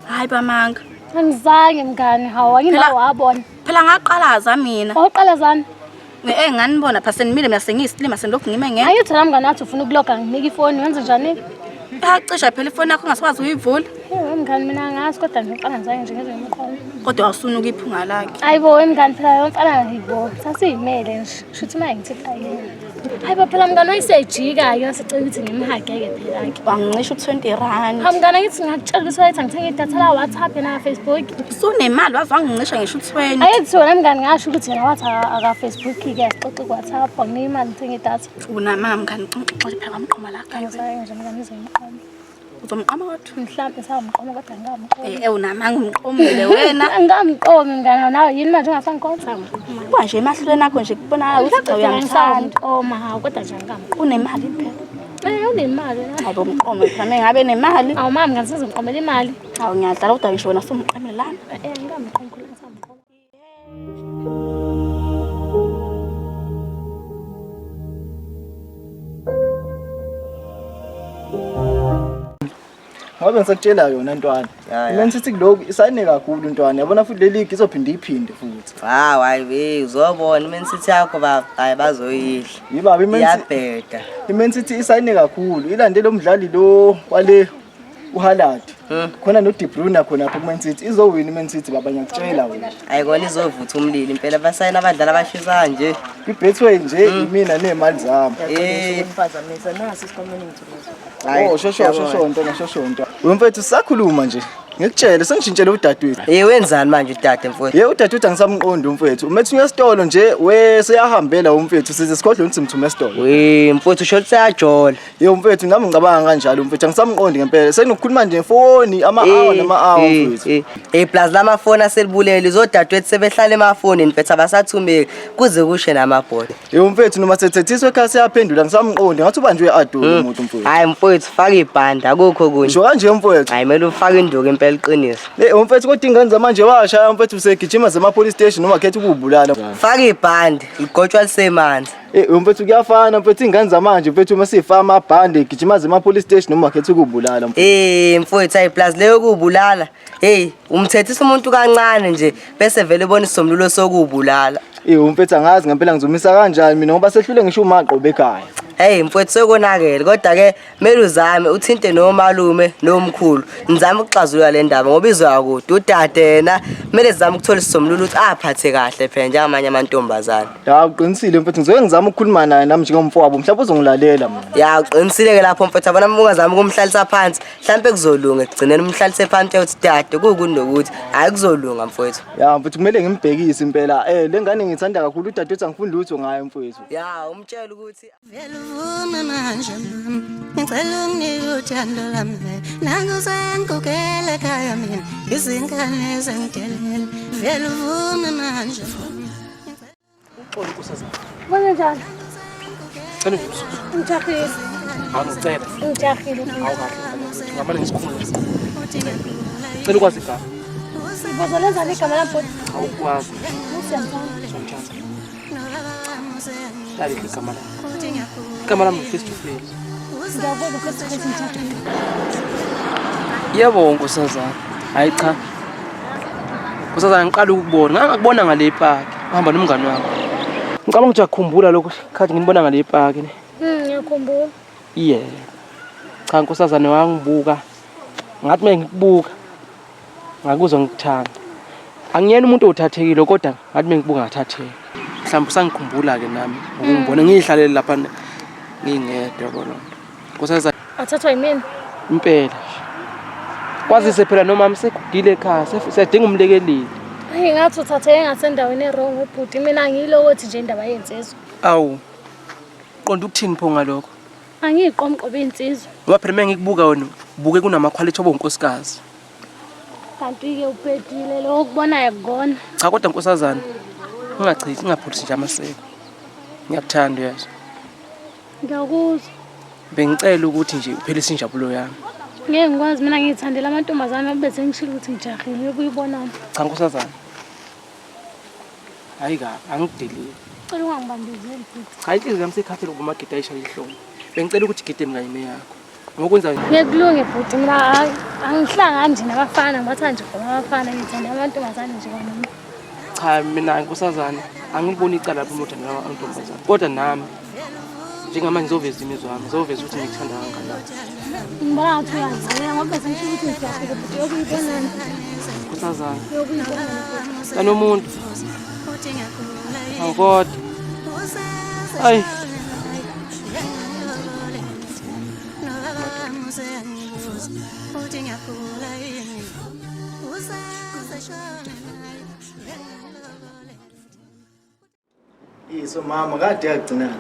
Hayi bamanga. Angizange mngani hawa ngina wabona. Phela ngaqalaza mina. Awuqalazana? Nganibona pha senimile mina sengiyisilima senilokhu ngime ngeke. Ayithi nami mngani wathi ufuna ukuloga nginika ifoni wenze njani? Cisha phela ifoni yakho ungasikwazi uyivula. Mngani mina ngazi kodwa ngiqala ngizange nje ngeze ngimqomo. Kodwa awusuna ukuyiphunga lakhe. Ayibo mngani phela yomfana ngiyibo. Sasiyimele nje. Shuthi mayengithi ayini. Hayibo phela mngani wayisejika yasicela ukuthi ngimhageke phela yakhe. Wangicisha u20 Ha mngani ngithi ngakutshela ukuthi wayethi ngithenga idatha la WhatsApp na Facebook. Usunemali wazangicisha ngisho u20. Ayithi wena mngani ngasho ukuthi yena wathi aka Facebook ke yaxoxa ku-WhatsApp nginemali ngithenga idatha. Unamama mngani ngixoxe phela ngamqoma lakhe. Angizange nje mngani ngizomqoma. Uzomqoma kodwa Mhlambe sawumqoma kodwa ngamqoma. Unamanga umqomile wena. Angamqomi mngani nawe yini manje ungasangiqoma? Kuba nje emahlweni akho nje kubonakala ukuthi uyangithanda. Ma kodwa nje angamqoma. Unemali phela. Unemali. Hayibo mqoma phela ngabe nemali. Awu mama ngani sizomqomela imali. Awu ngiyadlala kodwa ngisho wena somqomelana. Ngamqoma khulu ngisamqoma. Ngoba ngisakutshela yona ntwana. Mina sithi kuloko isayine kakhulu ntwana. Yabona futhi leli league izophinda iphinde futhi. Hayi uzobona Man City yakho baba hayi bazoyidla. Yibaba iyabheda. iMan City isayine kakhulu. Ilandele umdlali lo wale uHaaland. Khona no De Bruyne khona lapha kuMan City. Izowina iMan City baba ngiyakutshela wena. Ayikona izovutha umlilo impela basayina abadlali abashisa nje. Ibetway nje imina nemali zami. Ngifazamisa nasi isikhomeni ngithukuza. Shosho. Wemfethu sisakhuluma nje. Ngikutshele sengishintshele udadewethu. Wenzani manje udade mfowethu? Udadewethu angisamqondi umfethu. Umethi uyesitolo nje seyahambela umfethu size sikhodle ukuthi ngithume esitolo. Mfowethu usho ukuthi uyajola. Mfethu nami ngicabanga kanjalo umfethu angisamqondi ngempela. Senginokukhuluma nje ngefoni ama-hour mfethu. Plus lamafoni aselibulele izodadewethu sebehlala emafonini mfethu abasathumeki kuze kushe namabhola. Mfethu noma sethethiswe ekhaya seyaphendula ngisamqondi ngathi ubanjwe adolo umuntu mfethu. Hayi mfowethu faka ibhanda akukho kunye. Ngisho kanje mfethu. Hayi mele ufake induku impela iqiniso. Mfethu kodwa ingane zamanje washaya mfethu usegijima zema-police station noma khetha ukubulala. Faka ibhandi ligotshwa lisemanzi. Mfethu kuyafana mfethu ingane zamanje mfethu uma sifa amabhande igijima zema-police station noma khetha ukubulala mfethu. Mfowethu hayi plus leyo kubulala. Umthethisa umuntu kancane nje bese vele ubona isomlulo sokubulala. Mfethu angazi ngempela ngizomisa kanjani mina ngoba sehlule ngisho umaqobe ekhaya. Mfowethu sekonakele kodwa ke mele uzame uthinte nomalume nomkhulu nizame ukuxazulula le ndaba ngoba izwa kude udade yena kumele sizame ukuthola isisombululo ukuthi aphathe kahle phela njengamanye amantombazane. Ya uqinisile mfethu ngizoke ngizama ukukhuluma naye nami njengomfowabo mhlawumbe uzongilalela mina. Ya uqinisile ke lapho mfethu abana ungazama ukumhlalisa phansi mhlawumbe kuzolunga ekugcineni umhlalise phansi uthi dade kunokuthi hayi kuzolunga mfethu. Ya mfethu kumele ngimbhekise impela lengane ngithanda kakhulu udadewethu angifuni lutho ngayo mfethu. Ya umtshela ukuthi Veluvuma manje ngicela unginike uthando lami nangusengikukele ekhaya mina izingane zengidelela veluvuma manje Uxolo kusazana. Wena njani? Cela nje. Ngijahile. Angicela. Ngijahile. Awukahle. Ngamane ngisikhulule. Cela ukwazi igama. Sibozeleza igama lapho. Awukwazi. Usiyazana. Somthatha. Dali igama la. Igama lami face to face. Ngiyakwazi ukuthi ngijahile. Yebo nkosazana. Hayi cha. Nkosazana ngiqala ukubona. Ngakubona ngale park. Uhamba nomngane wami. Ngicabanga ukuthi akukhumbula lokho khathi nginibona ngale park ne. Ngiyakhumbula. Yeah. Cha nkosazana wangibuka. Ngathi manje ngikubuka. Ngakuzwa ngikuthanda. Angiyena umuntu othathekile kodwa ngathi mengibuka ngathatheka. Mhlawumbe sangikhumbula ke nami ukungibona ngihlalele lapha ngingedwa kolona. Nkosazana Athathwa yimini. impela. Kwazise phela noma msekugile ekhaya siyadinga umlekeleli. Hayi ngathi uthatheke ngasendaweni errong ebhuti mina ngiyilokothi nje indaba yensizwe. Awu. Qonda ukuthini pho ngalokho? Angiyiqomqobe insizwe. Ngoba phela mengibuka wena buke kunamaquality obonkosikazi. Kanti ke uphetile lo okubonayo kugona. Cha kodwa nkosazana ungachithi ungaphulisi nje amaseko. Ngiyakuthanda yazi. Ngiyakuzwa. Bengicela ukuthi nje uphelise injabulo yami. Ngeke ngikwazi mina ngithandela amantombazane bese ngishilo ukuthi ngijahile ukuyibonana. Cha nkosazana. Hayi kabi angideleli. Cela ungangibambezeli futhi. Cha inhliziyo yami sekhathele ukuba magida ayishaya ihlombe. Bengicela ukuthi igide mngane yakho. Ngokwenza Ngekulunge futhi mina angihlanga nje nabafana ngathanda nje abafana ngithanda amantombazane nje kwanami. cha mina nkosazana angiboni icala lapho umuntu antombazana. Kodwa nami njengamanje ngizoveza imizwa yami, ngizoveza ukuthi ngikuthanda kangakanani. Ngibona ngathi uyazela ngoba bese ngishilo ukuthi ngijahile futhi yokuyibonana. Nkosazana Yokuyibonana. kanomuntu awukodwa hayi Yiso mama kade yagcinana.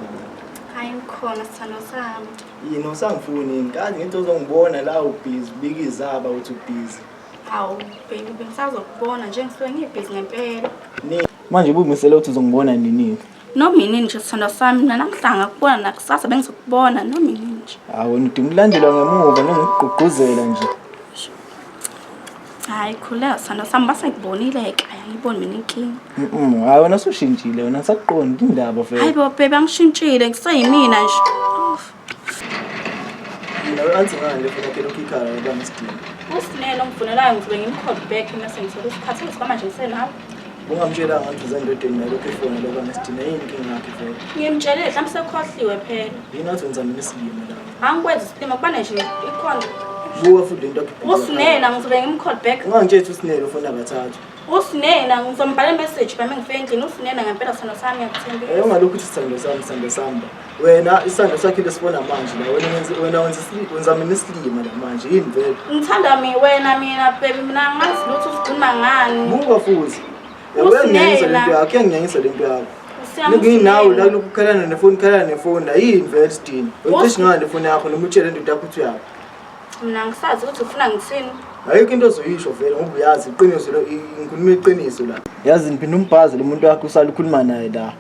Hayi ngikhona sithando sami. Yini usangifuni kade ngento uzongibona la ubhizi bika izaba uthi ubhizi. Hawu baby bengisazokubona nje ngisuke ngibhizi ngempela. Manje ubumisela ukuthi uzongibona nini? Noma yini nje sithando sami mina namhlanga kubona nakusasa bengizokubona noma yini nje. Hawu wena udinga ukulandelwa ngemuva noma ngikugqugquzela nje. Hayi khuleka sithando sami base ngibonile ekhaya ngiboni mina inkinga. Hayi wena usushintshile wena sakuqondi indaba vele. Hayi bo baby angishintshile ngiseyimina nje. Mina anzi ngale futhi ke lokho ikhala la Mstini. Usinelo ngifunelayo ngizobe ngimcall back mase ngithola isikhathi esikamanje ngisenapho. Ungamtshela ngathi uzandodeni nalokho efona la Mstini yini inkinga yakhe vele. Ngimtshelile mhlawumbe sekhohliwe phela. Yini athi wenza mina isilimo la. Angikwenza isilima kuba nje ikhona. Buka futhi into akuphi. Usinena ngizobe ngimcall back. Ungangitshethi usinelo ufuna kathathu. Usinena ngizombhala message bami ngifike endlini usinena ngempela sithando sami ngiyakuthembisa. Ungalokhu uthi sithando sami. Wena isithando sakhe lesibona manje la wena wenza mina isilimo la manje yini vele. Ngithanda mina baby mina ngazi lutho usikhuluma ngani. Buka futhi. Uyangiyangisa lento yakho, uyangiyangisa lento yakho. Nginawo la lokukhalana nefoni la yini vele sidini. Ucishe ngale foni yakho noma utshele into yakho uthi yakho. Mina ngisazi ukuthi ufuna ngithini. Ayikho into ozoyisho vele ngoba uyazi iqiniso lo ngikhuluma iqiniso la. Yazi niphinda umbhazi lo muntu wakho usala ukhuluma naye la.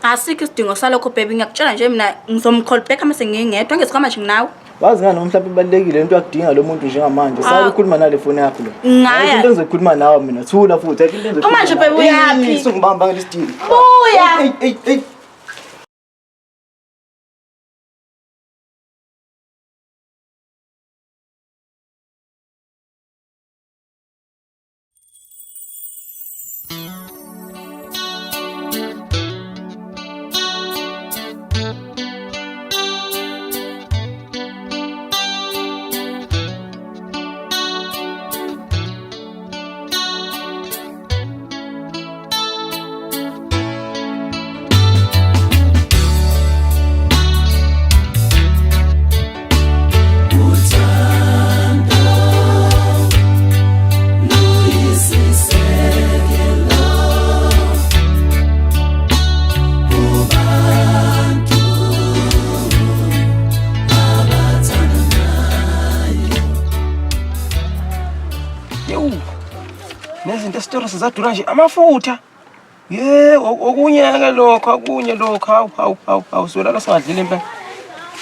Asikho isidingo salokho baby ngiyakutshela nje mina ngizomcall back mase ngingedwa ngesikhathi manje nginawe. Wazi ngani mhlawumbe ibalekile into yakudinga lo muntu njengamanje sala ukhuluma nale foni yakho lo. Ngaya into engizokhuluma nawe mina thula futhi ayikho into engizokhuluma. Manje baby uyapi? Sungibamba ngalesitili. Buya. Hey. nezinto esitoro sizadura nje amafutha. Okunye-ke lokho hawu solala singadlile impela.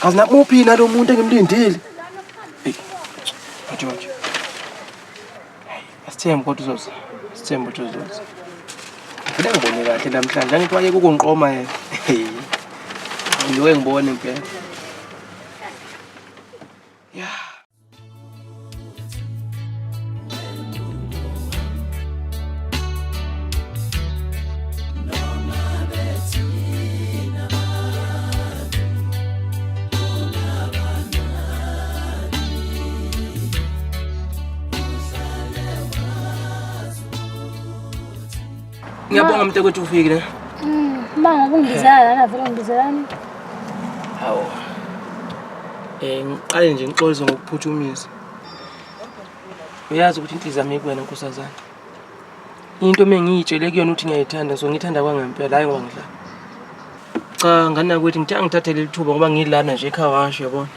Kazi namuphi na lo muntu engimlindile? George. Asithembe kodwa uzoza. Sithembe ukuthi uzoza. Ngifuna ngibone kahle namhlanje angithi waye kukungiqoma yena. Ngiwe ngibone impela. Yeah. Ngiyabonga mntakwethu ufikile. Mama ungibizela lana vele ngibizelani. Hawo. Ngiqale nje ngixolise ngokuphuthumisa. Uyazi ukuthi inhliziyo yami kuwena Nkosazana. Into mengiyitshele kuyona ukuthi ngiyayithanda so ngithanda kwangempela hayi ngangidla. Cha ngani nakwethu ngithe ngithathele lithuba ngoba ngilana nje ekhaya washo yabona.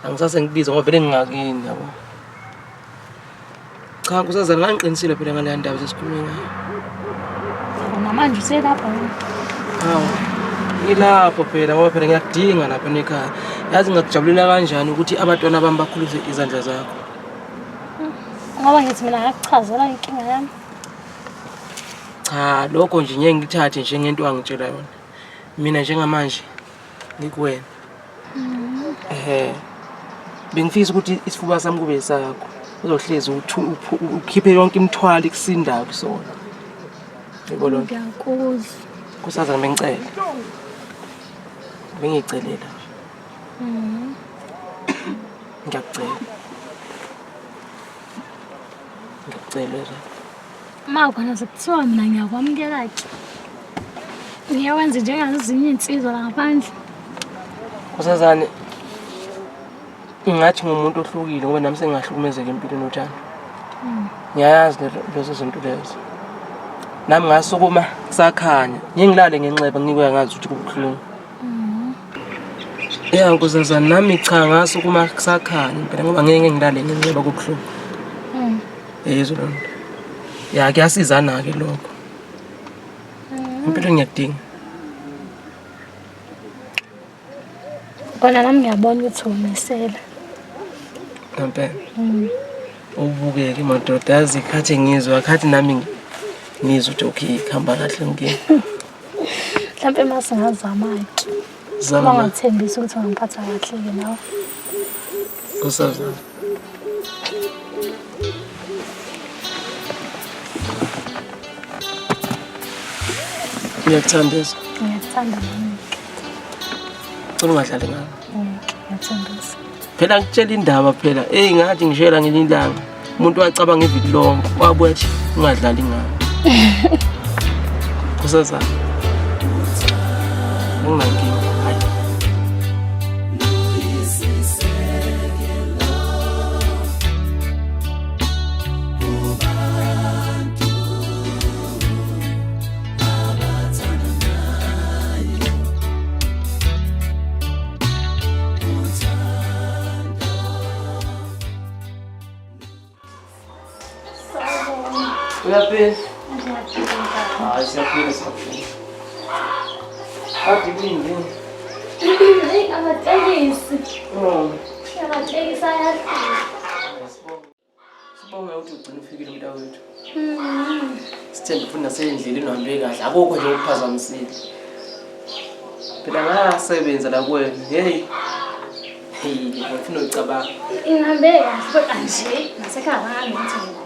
Angisase ngibiza ngoba vele ngingakini yabo. Cha Nkosazana ngangiqinisile phela ngale ndaba sesikhulume ngayo. Manje uselapha. Hawo. Ngilapho phela ngoba phela ngiyakudinga lapha nekhaya. Yazi ngakujabulela kanjani ukuthi abantwana bami bakhulise izandla zakho. Ngoba ngithi mina ngakuchazela inkinga yami. Cha lokho nje ngeke ngithathe njengento wangitshela yona. Mina njengamanje ngikuwena. Bengifisa ukuthi isifuba sami kube sakho. Uzohlezi ukhiphe yonke imithwalo ikusindayo kusona. Ngibona. Ngiyakuzwa. Nkosazana bengicela. Bengicelela. Ngiyakucela. Ngikucela. Ma khona sekuthiwa mina ngiyakwamukela ke. Ngiyawenza njengezinye insizwa la ngaphandle. Nkosazana ngathi ngumuntu ohlukile ngoba nami sengahlukumezeka empilweni uthando. Ngiyazi lezo zinto lezo. Nami ngasukuma kusakhanya. Ngingilale ngenxeba ngikuya ngazi ukuthi kubuhlungu. Nkosazana nami cha ngasukuma kusakhanya phela ngoba ngeke ngilale ngenxeba kubuhlungu. Yezwa lo nto. Ya kuyasizana ke lokho. Impilo ngiyadinga. Kona nami ngiyabona ukuthi unisela. Ngempela. Ubukeke madoda yazi khathi ngizwa khathi nami ngizwa ukuthi okay khamba kahle ngeke. Mhlawumbe masingazama ke. Zama ngathembisa ukuthi ngiphatha kahle ke nawe. Nkosazana. Ngiyakuthandeza. Ngiyakuthanda nami. Cela ungadlali ngami. Ngiyathembisa. Phela ngitshela indaba phela ngathi ngishela ngelinye ilanga umuntu wacabanga iviki lonke wabuya athi ungadlali ngami. Nkosazana. Ungankinga. Hayi. Uyaphila? Hayi siyaphila. Hayi ngini. Hey amatekisi. Amatekisi ayafika. Sibonge ukuthi ugcina ufikile mntakwethu. Sithembe futhi nasendleleni uhambe kahle akukho nje ukuphazamisile. Phela ngasebenza la kuwena. Hey. Ngifuna ukucabanga. Ngihambe kahle kodwa nje nasekhaya ngangithanda.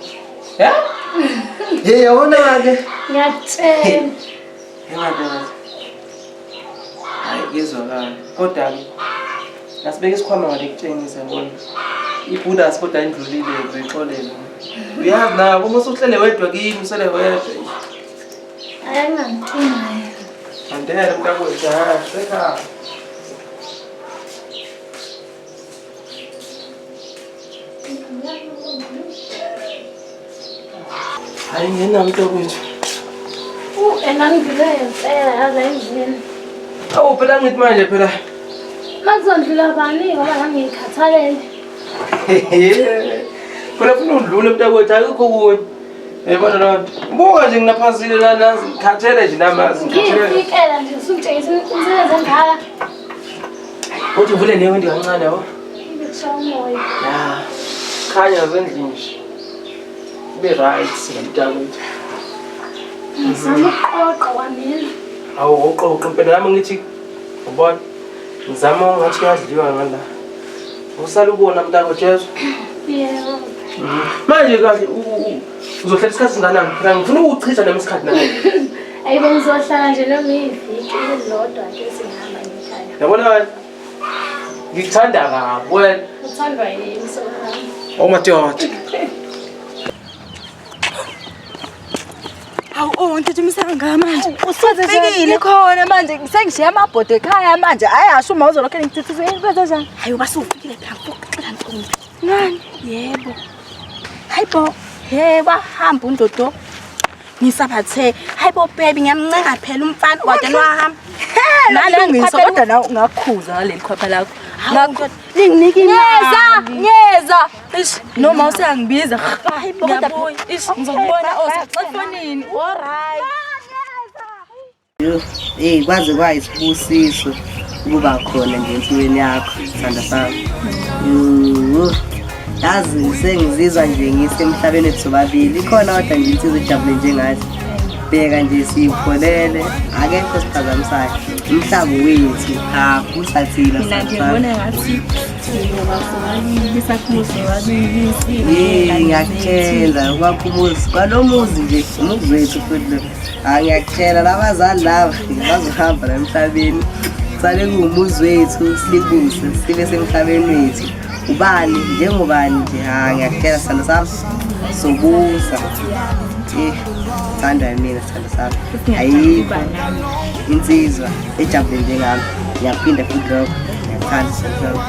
Yabona-ke. Ngiyakutshela. Engadala. Hayi ngizwakala. Kodwa-ke nasibeka isikhwama ngale kutshengisa ngona. Ibhuda kodwa indlulile uyixolela. Uyazi nawe uma usuhlele wedwa kimi usele wedwa. Ayangangithinga. Andele mntakwethu ekhaya. Hayi ngena mntakwethu. Enangivile ngempela yazi endlini. Awu phela ngithi manje phela. Mazondlula bani ngoba ngangikhathalele. Phela funa udlule mntakwethu akukho kunye. Yabona lonto. Buka nje nginaphasile lana ngikhathele nje namazi ngikhathele. Ngifikela nje usungitshengisa umsebenzi engaka. Uthi uvule leyo into kancane yabo. Ngishaya umoya. Ya. Khanya zendlini nje. Be right sikamntakwethu. Ngizama ukuqoqa wamina. Awu uqoqo impela nami ngithi ubona ngizama ngathi kuyadliwa ngala. Usala ubona mntakwethu Jesu. Yebo. Manje kahle uzohlala isikhathi singana ngifuna ngifuna ukuchitha nami isikhathi nawe. Ayibo ngizohlala nje noma iviki elilodwa nje singihamba ngekhaya. Yabona wena ngikuthanda kabi wena. Uthandwa yini sokami? Omadoda. Hawu ngithi umsanga manje. Usufikile khona manje sengishiya amabhodo ekhaya manje. Ayasho uma uzolokho ngithithise ikwenza njani? Hayi basufikile phambi kokuxela ntombi. Ngani? Yebo. Hayibo, wahamba undodo. Ngisabathe, hayibo baby ngiyamncenga phela umfana kodwa wahamba. Nalo ngisokoda nawe ungakhuza ngaleli khopha lakho. Ngakho linginike imali. Nyeza. Ish noma useyangibiza. Hayibo kodwa ish ngizokubona osaxefonini. Alright. Hey kwaze kwayisibusiso ukuba khona nje empilweni yakho sithanda sami. Yazi sengizizwa nje ngisemhlabeni etsobabili ikhona kodwa nje insizwe ejabule njengathi bheka nje siyipholele akekho siphazamisayo umhlaba wethu usathina Mina nje ngibona ngathi ngoba sakumuzi wabili ngiyakutshela kwakhumuzi kwalomuzi nje umuzi wethu futhi ngiyakutshela labazali laba bazohamba la emhlabeni sale kungumuzi wethu silibuse sibe semhlabeni wethu ubani njengobani nje ngiyakutshela sithanda sami sobusa thanda mina sithanda sami ayikho insizwa ejabule njengami ngiyaphinda futhi lokho ngiyathanda sithanda.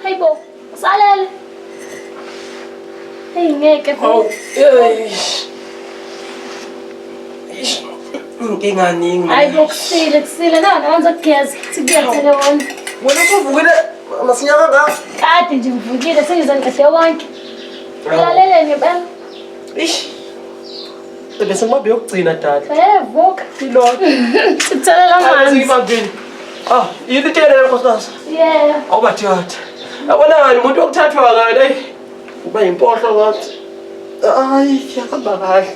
Hayibo, usalele. Hey ngeke Oh, ngingani Hayibo kusile na ngizogeza sikuyethele wona. wena uvukile masinyaka ngaka Kade nje ngivukile sengizangihle konke. Ulalele ngibela. ish bese ngibabe yokugcina dada Vuka. ilona Sithalela amanzi. ngibambini yini tele nkosikazi Yeah. awubathiyatha yabona ngani umuntu wokuthathwa kahle uba impohlo kathi ay yakamba kahle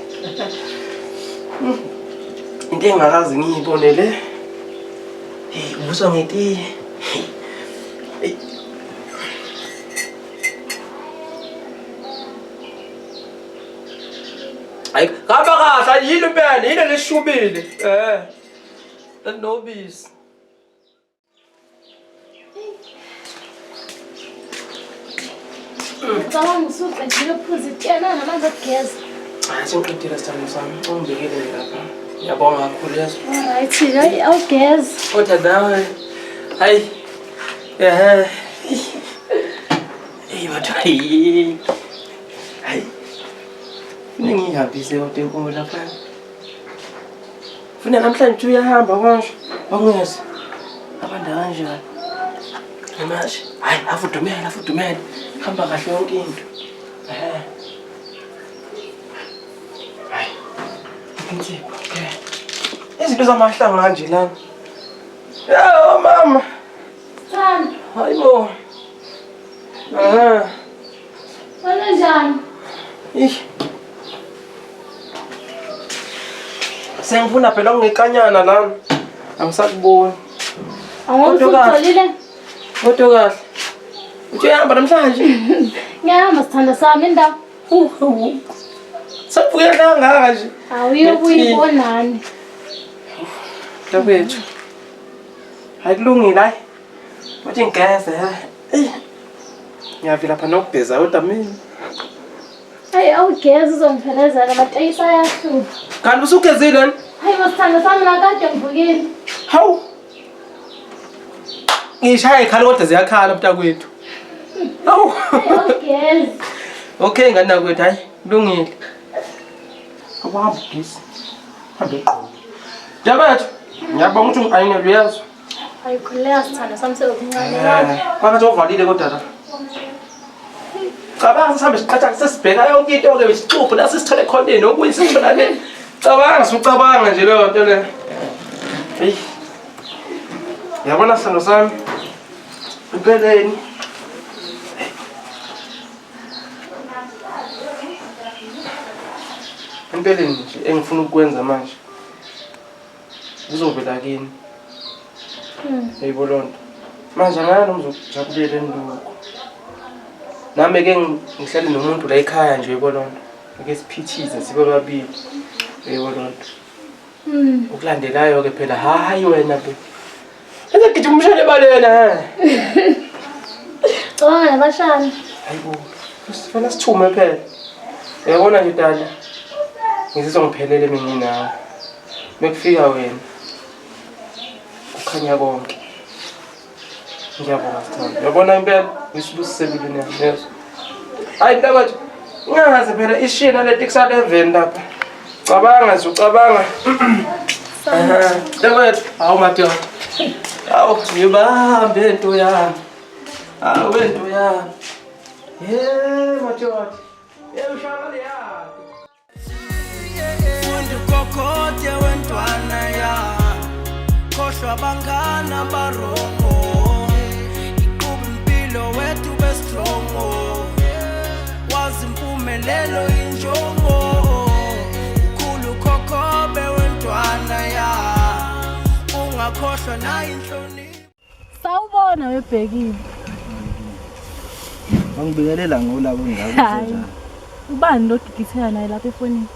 into engakazi ngiyibonele ubuswa ngetiye ay kaba kahle yini impela yini leshubile nobisi Ngicabanga usuqedile ukuphuza itshena namanzi okugeza. Sengiqedile sithando sami ungibekele lapha ngiyabonga kakhulu yeso Alright, hayi awugeza. kodwa nawe hayi bathu hayi fune ngiyihambise kodwa inkomo lapha fune namhlanje uyahamba konje wangeza abantu kanjani manje hayi afudumele hamba kahle yonke into hayi insipho izinto zamahlanga kanje lana ya mama Thando, hayibo wena njani? sengifuna phela ungekanyana lana angisakuboni Awungitholile? kodwa kahle uthi uyahamba namhlanje Ngiyahamba sithanda sami indawo. savuke kangaka nje Awuyokuyibonani. Takwethu Akulungile hayi. Uthi ngigeze ha. Ngiyavila lapha nokubheza kodwa mina. Hayi awugezi uzongiphelezela amatekisi ayahlupha. Kanti usugezile ni? Hayi masithanda sami nakade ngivukile. Hawu. Ngishaya ikhala kodwa ziyakhala mntakwethu. Hawu. Awugezi. Okay ngani nakwethu hayi kulungile. Awuhamba ugesi. Hambe qho. Dabethu. Ngiyabonga ukuthi ungayinelo yazo. Ayikhuleka sithanda sami sekuncane. Phakathi ovalile kodwa la. Cabanga sihambe siqhatha sesibheka yonke into ke besicuphe la sisithole khoneni okuyisithola le. Cabanga sucabanga nje leyo nto le. Hey. Yabona sano sami. Impeleni. Impeleni nje engifuna ukwenza manje. Uzovela kini. Eyibononto. Manje ngani umzojabulela endoko. Nami ke ngihlale nomuntu la ekhaya nje uyibononto. Ake siphithize sibe babili. Eyibononto. Ukulandelayo ke phela hayi wena be. Enze gijima umshale balena ha. Cabanga nabashana. Hayibo. Sifuna sithume phela. Uyabona nje dala. Ngizizwa ngiphelele mina nawe. Bekufika wena. Kukhanya konke. Ngiyabonga sithando. Uyabona impela ngisibusisebile nami yeso. Hayi mntakwethu. Ungaze phela ishina leti kusale lapha. Cabanga nje ucabanga. Mntakwethu, hawu madoda. Hawu ngibambe into yami. Hawu into yami. Madoda. Ushakale yakho. Fundi kokote wentwana ya khohlwa bangana barongo ikuba impilo wethu bestrongo wazi impumelelo injongo ukhulu kokobe wentwana ya ungakhohlwa na inhlonipho Sawubona webhekile. Ngibingelela ngolabo ngakho. Ubani lo gigithela naye lapha efonini?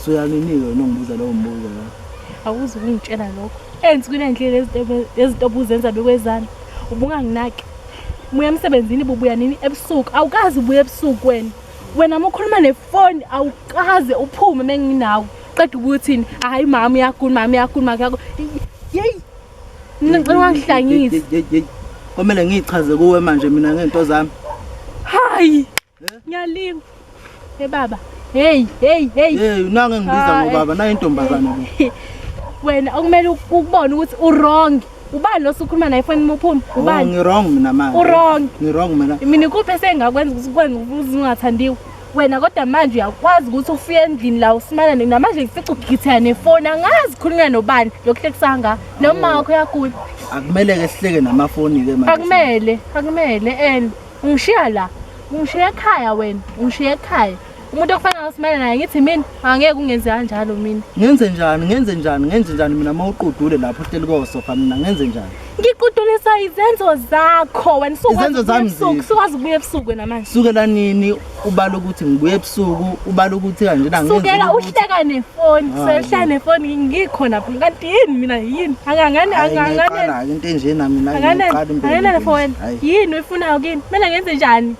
Soyaniniwe nongibuza lowo mbuzo la. Awuze ungitshela lokho. Ensikweni endlela ezinto obuzenza bekwezana. Ubunganginaki. Muya emsebenzini bubuya nini ebusuku. Awukazi ubuye ebusuku wena. Wena mokhuluma nefoni awukaze uphume menginawo. Qeda ukuthini? Hayi mama uyakhuluma yakho. Hey. Ngicela ungihlangise. Komele ngichaze kuwe manje mina ngento zami. Hayi. Ngiyalinga. Baba. Hey. Unange ngibiza ngobaba na intombazana lo. Wena okumele ukubona ukuthi urong. Ubani lo sukhuluma naye phone muphuma? Ubani? Ngirong mina manje. Urong. Ngirong mina. Mina kuphe sengakwenza ukuthi kwenze ukuthi ungathandiwe. Wena kodwa manje uyakwazi ukuthi ufike endlini la usimana namanje ngifica ugigithela nefoni angazi khulunywa nobani lokuhlekisanga noma wakho yakula. Akumele ke sihleke namafoni ke manje. Akumele ungishiya la. Ungishiya ekhaya wena. Ungishiya ekhaya. Umuntu okufanele usimane naye ngithi mina angeke ungenze kanjalo mina. Ngenze njani mina mawuqudule lapho hleli kosofa mina ngenze njani? Ngiqudulisa izenzo zakho wena Izenzo zami sukwazi ukubuya ebusuku wena manje. Sukela nini ubala ukuthi ngibuye ebusuku ubala ukuthi kanje la ngenze. Sukela uhleka nefoni, sehlala nefoni ngikhona phela kanti yini mina yini? Angangane into enjena mina ngiqala impela. Angane nefoni. Yini uyifunayo kini? Mina ngenze njani?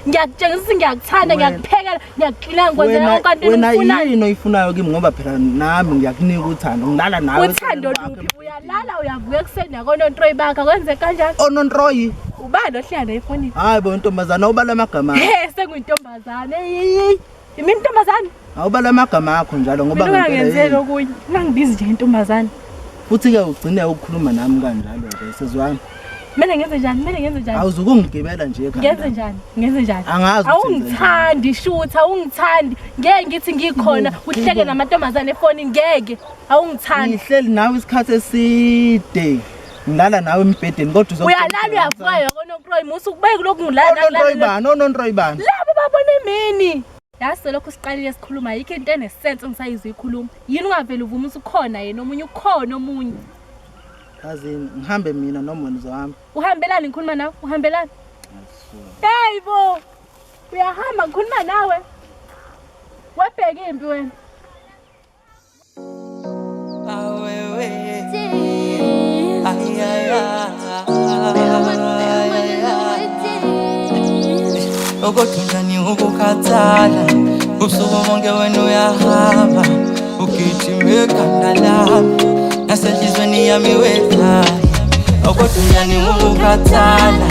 Ngiyakutshela ukuthi ngiyakuthanda ngiyakuphekela ngiyakuklina ngikwenza yonke into uyifunayo. Wena yini oyifunayo kimi ngoba phela nami ngiyakunika uthando ngilala nawe. Uthando luphi? Uyalala uyavuka ekseni yakonontroyi bakhe kwenze kanjani? Onontroyi ubani ohlala efonini? Hayi bo intombazana ubala amagama. Senguyintombazana. Yimi intombazana. Awubala amagama akho njalo ngoba ngempela ngenzela okunye. Ungangibizi nje intombazana. Futhi ke ugcine ukukhuluma nami kanjalo ke sezwami. Mina ngenze njani? Awuzukungigibela nje ekhaya. Ngenze njani? Angazi awungithandi shutha, awungithandi. Ngeke ngithi ngikhona uhleke namantombazane efoni ngeke. Awungithandi. Ngihleli nawe isikhathi eside. Ngilala nawe embedeni kodwa uyalala uyavuka yakonontroyi musu kubeke lokhu ngilala nonontroyi bani. Labo babone mini. Yase lokho siqalile sikhuluma yikho into enesense ngisayizwe ikhuluma. Yini ungavela uvuma usukhona yena omunye ukhona omunye. Azini ngihambe mina noma wami. Uhambelani ngikhuluma nawe? Uhambelani? Hey bo. Uyahamba ngikhuluma nawe. Webheke impi wena. Awewe. Ay Okothunjani ukukhathala ubusuku bonke wena uyahamba ugijima ekhanda lami nasenhlizweni yami wedlala Okothunjani ukukhathala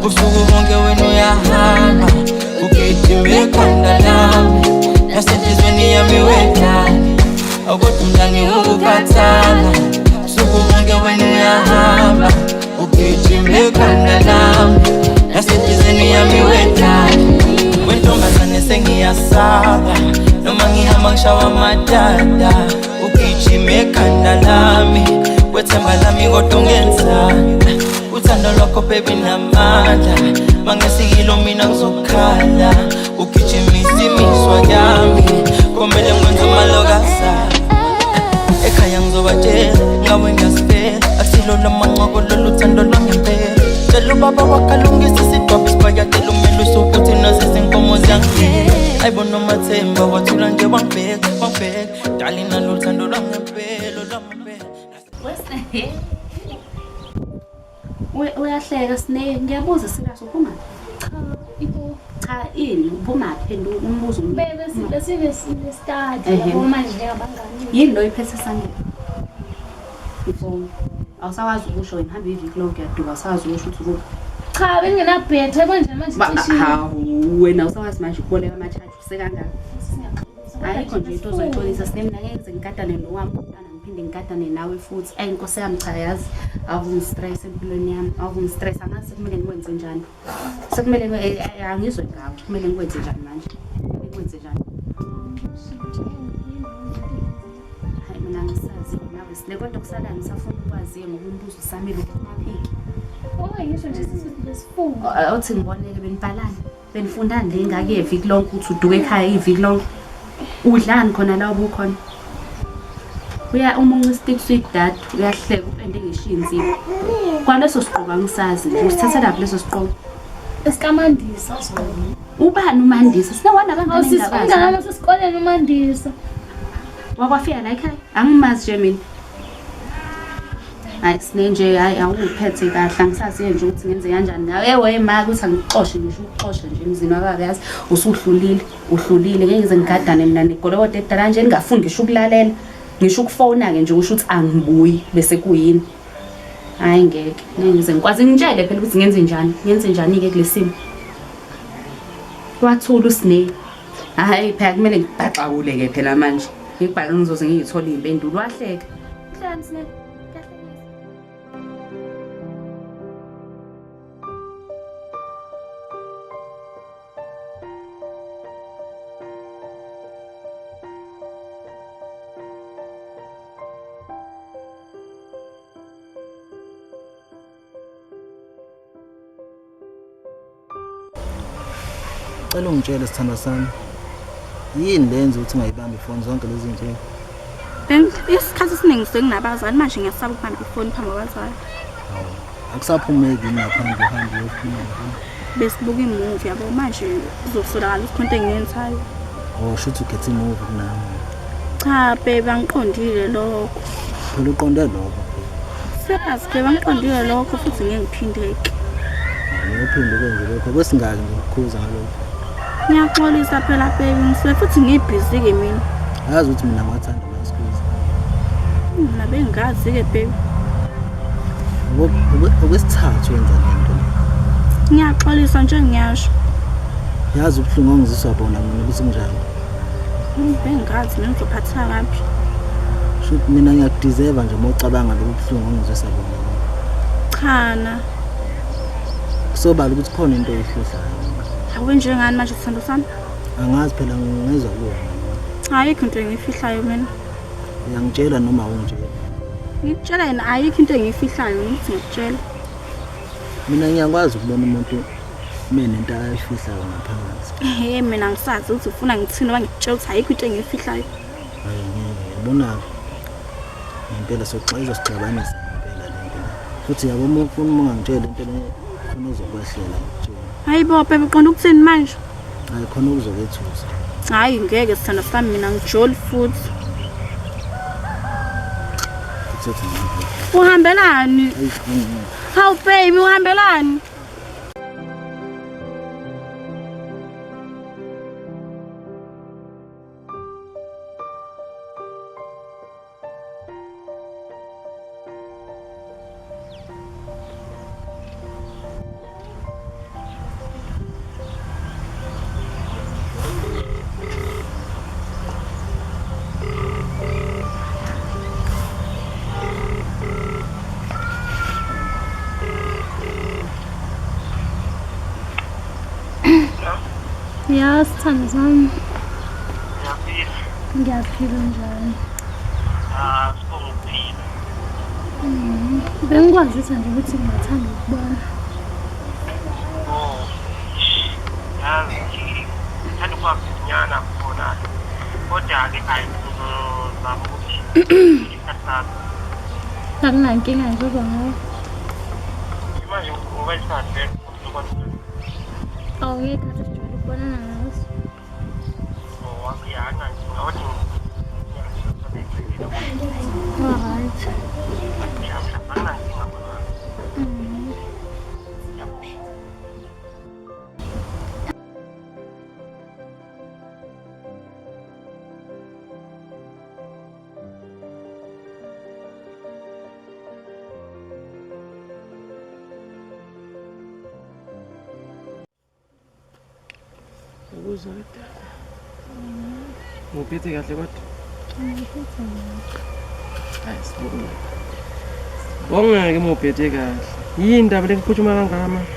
ubusuku bonke wena uyahamba ugijima ekhanda lami nasenhlizweni yami wedlala Okothunjani ukukhathala ubusuku bonke wena uyahamba ugijima ekhanda lami nasenhlizweni yami wedlala Wentombazane sengiyasaba noma ngihamba ngishawa amadada ugijima ekhanda lami wethemba lami kodwa ungenzani uthando lwakho baby namandla mangesikilo mina ngizokhala ugijimisa imiswa yami komele ngwenze amalokazana ekhaya ngizobatshela ngawe ngiyasifela akusilo lamanqoko lolu thando lwangempela tshela ubaba wakalungisa isidwaba isipakatela umele usukuthi nasezinkomo ziyangena ayibona umathemba wathula nje wangibheka dali nalo thando lwangempela Uyahleka Sine ngiyabuza sikahle uphuma cha ini uphuma phenduka umbuzo Bebe sinesitadi yabo manje njengabangani. yini lo iphethe sandile ifoni awusawazi ukusho ngihamba iviki lonke yaduka awusawazi ukusho ukuthi Cha benginabhethe manje cishe. hawu wena awusawazi manje ukuboleka ama-charge usekangaka ayikho nje into ozoyixolisa Sine mina ngeke ngize ngigadane nowami umntwana ngiphinde ngigadane nawe futhi ayinkosi yami cha yazi akungistress empilweni yami akungistress angazi kumele ngikwenze njani sekumele angizwe ngawe kumele ngikwenze njani manje kumele ngikwenze njani hayi mina ngisazi nawe Sine kodwa kusala ngisafuna ukwazi ngoba umbuzo usamile ukuphiki Ngisho nje sisifunga. othi ngiboneke benibhalani benifundani le ngake iviki lonke uthi uduke ekhaya iviki lonke udlani khona la ubukhona umunye stick sweet dad uyahleka upende ngishinzi kwaleso siqoka ngisazi nje usithatha lapho leso siqoka Esikamandisa sona. ubani umandisa sinewana abangani Sisifunda sesikoleni umandisa. wakwafika la ekhaya angimazi nje mina hayi Sine nje hayi awuphethe kahle angisazi nje ukuthi ngenze kanjani nawe wema ukuthi angixoshe ngisho ukuxosha nje emzini wakabe yazi uhlulile ngeke ngize ngigadane mina negolokode edala nje ningafundi ngisho ukulalela ngisho ukufona ke nje usho ukuthi angibuyi bese kuyini hayi ngeke ngize ngikwazi ngitshele phela ukuthi ngenze njani ke kulesimo wathula uSine hayi phela kumele ngibhaxawule ke phela manje ngibhale ngizoze ngiyithola impendulo wahleka hlani Sine Cela ungitshele sithanda sami yini lenza ukuthi ungayibambi ifoni zonke lezi zinto Isikhathi esiningi senginabazali manje ngiyasaba ukubamba ifoni phambi kwabazali. akusaphumeki ngaphandle uhambe uyofuna Besibuka imovie yabo manje uzosolakala isikhonto engiyenzayo. shuthi ukhethe movie kunami Cha babe angiqondile lokho. phela uqonde lokho Serious babe angiqondile lokho futhi ngeke ngiphindeke. ngiyophinde kwenze lokho kwesingaki ngikukhuza ngalokho Ngiyaxolisa phela babe ngisuke futhi ngibhizi ke mina. yazi ukuthi mina ngathanda la excuse Mina bengazi ke babe. okwesithathu wenza lento Ngiyaxolisa nje ngiyasho. yazi ubuhlungu ongiziswa bona mina ukuthi kunjani Bengazi mina ngizophatha kabi. shuthi mina ngiyakudeserve nje mawucabanga lokho buhlungu ongiziswa bona Chana. kusobala ukuthi khona into oyihlohlayo Awu njengani manje sithando sami? angazi phela ngizwa kuwona Ayikho into engiyifihlayo mina. uyangitshela noma ungitshela Ngikutshela yena ayikho into engiyifihlayo ngithi ngikutshela. mina ngiyakwazi ukubona umuntu menento ayifihlayo ngaphakathi Mina ngisazi ukuthi ufuna ngithini bangitshela ukuthi ayikho into engiyifihlayo. hayi ngeke yabona impela soxayiza sixabanisa impela lento futhi yabo uma ufuna ungangitshela into le khona uzokwehlela ngitshela Hayi bo babe uqonda ukuthini manje? hayi khona ukuzokwethusa Hayi ngeke sithanda sami mina ngijoli futhi. kuthi ngeke Uhambelani? ayikhona Hawu baby uhambelani? Ya sithando sami. Ngiyaphila njani? Sibonga. Bengikwazisa nje ukuthi ngiyathanda ukubona. Yazi ngithanda ukwazinyana khona. Kodwa-ke ayizama ukuthi isikhathi Akunankinga nje ngayo. manje ngoba isikhathi ukuzokwazi Awungeke sijwayele ukubonana ngaso. wakuyana ngathi Alright. Ukuzodwa. Ngiphethe kahle kodwa. Hayi sibonga. Bonga-ke mawuphethe kahle. Yini indaba lekuphuthuma kangaka manje?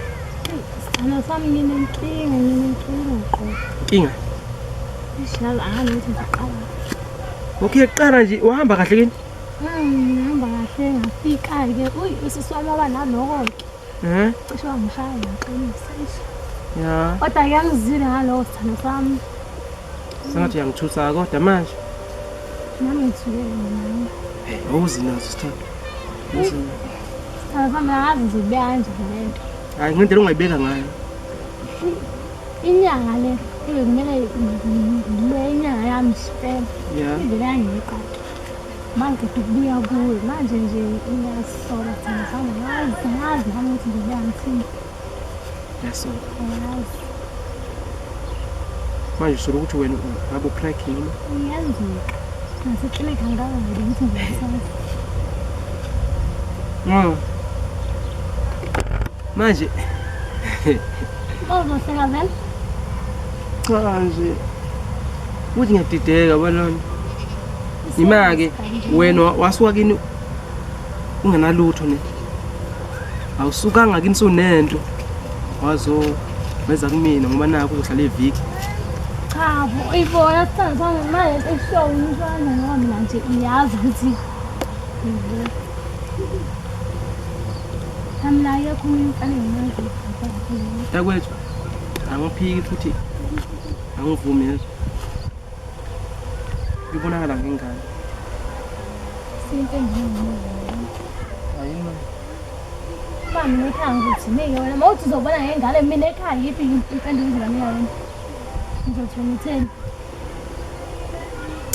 Sithando sami nginenkinga ngqo. Inkinga? Ishazi angani ukuthi ngiqala. Okay, qala nje uhamba kahle kini? Ngihamba kahle ngafika-ke. Uyi usisi wami waba naloko-ke. Cishe wangishaya ngaqinisa. Ya. Kodwa ngiyangizile ngaloko sithando sami. Sengathi uyangithusa kodwa manje. Nami ngithukile nawe. Awuzinazo sithando. Uzina. Sithando sami angazi nje kubeka kanjani lento. Hayi ngendlela ongayibeka ngayo. Inyanga le bekumele ngibe inyanga yami sipele. Ya. Indlela yangiqaqe. Manje ukubuya kuwe manje nje ngiyasola thina sami ngazi nami ukuthi ngibe ngithini. Yasola. Yazi. Manje usola ukuthi wena ngabe upracking noma? Ngiyenzeka. Naseklinika ngakazi ukuthi ngiyasana. Manje Uzohleka vele? cha nje uthi ngiyadideka balona. Imake wena wasuka kini ungenalutho ne. Awusukanga kini sunento. Wazo wenza kumina ngoba nakho uzohlala eviki. Cha bo uyibona sithando sami manje eshow umntwana ngoba mina nje iyazi ukuthi Hamla yakho umntwana ngiyazi. Takwethu angiphiki futhi angivumi yezo. Ibonakala ngengane. Sinto engiyini. Ayima. Mami ekhaya ngithi nike wena mawuthi uzobona ngengane mina ekhaya yiphi impendulo ezibanika yona. Ngizothola utheni.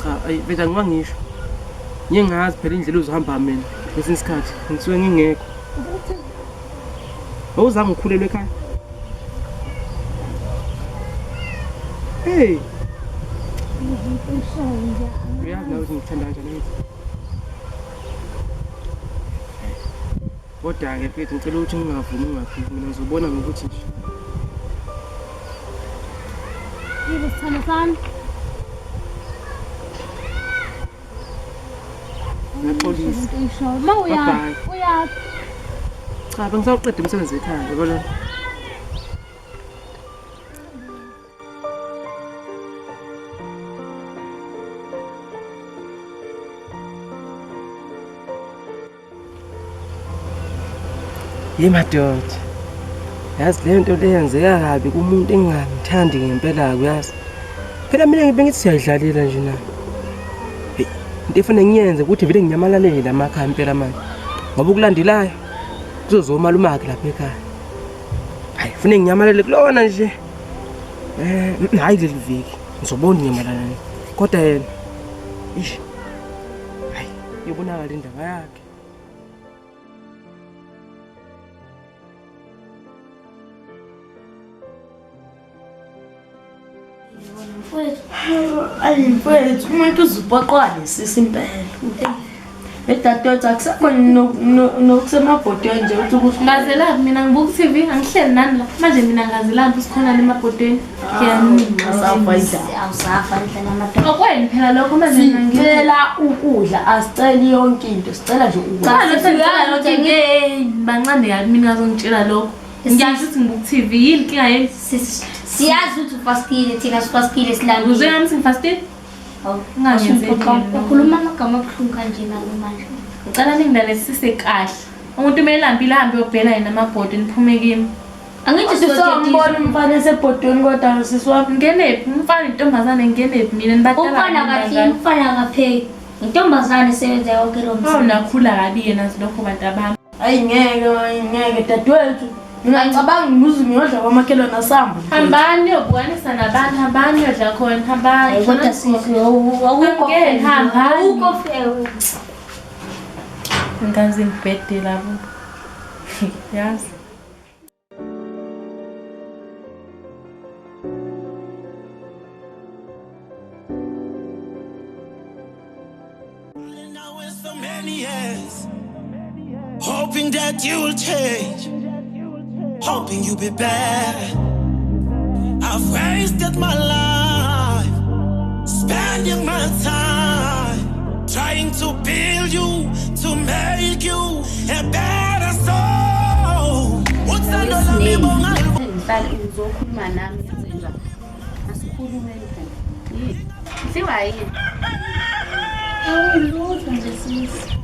Cha ayi bese ngiwangisho. Ngingazi phela indlela uzohamba mina kwesinye isikhathi ngisuke ngingekho. Awuzange ukhulelwe ekhaya? Hey. Uyazi nawe ukuthi ngithanda kanjani ngithi. Kodwa-ke mfethu ngicela ukuthi ngingavumi ungaphiki mina ngizobona ngokuthi nje. Yibo sithando sami. Ngiyaxolisa. Ma uyaphi? Cha bengisawuqeda umsebenzi ekhaya yabona. Yimadoda. Yazi le nto leyenzeka kabi kumuntu engangithandi ngempela kuyazi. Phela mina ngibengithi siyadlalela nje na. Hey, into efuna ngiyenze ukuthi vele nginyamalale lamakhaya impela manje. Ngoba ukulandelayo kuzozoma lumakhe lapha ekhaya. Hayi, ufune nginyamalale kulona nje. Hayi leli viki. Ngizobona nginyamalala. Kodwa yena ish. Hayi, ibonakala indaba yakhe. Ayimfethu umuntu uzuphoqwa lesisi impela. Edadewethu akusekho nokusemabhodweni nje uthi ukuthi Ngazelaphi mina ngibuka TV angihleli nani la. Manje mina ngazelaphi sikhona emabhodweni. asafa indaba. Awusafa endlela amadoda. Okweni phela lokho manje Sicela ukudla asiceli yonke into sicela nje ukudla. Cha lo sengiyala ukuthi bancane kabi mina ngazongitshela lokho. Ngiyazi ukuthi ngibuka TV yini inkinga yini? Siyazi ukuthi ufaskile thina sifaskile silambile. Uzwe nami ngifastile? Hawu, Unganyenze ukhuluma amagama abuhlungu kanje nalo manje. Ngicela ningidalesise kahle. Umuntu kumele ahambe ahambe yobhena yena amabhodi niphume kimi. Angithi sizombona umfana esebhodweni kodwa sisiwaphi ngenephi umfana intombazane ngenephi mina nibadala. Ufana kathini ufana kapheki. Intombazane sebenza yonke lo msebenzi. Awunakhula kabi yena silokho bantu abami. Ayi ngeke dadewethu. Ngiyacabanga ngibuze ngiyodla kwamakhelwane nasamba. Hambani yobonisa nabantu hambani yodla khona hambani. Kodwa sihle awukho hambani. Awukho fewe. Nganze ngibhede labo. Yazi. Hoping that you'll change, hoping you'll be better. I've wasted my life, spending my time, trying to build you, to make you a better soul. What's another name? Uzokhuluma nami senza asikhulume nje. Siwa yini? Awulutho nje sisi.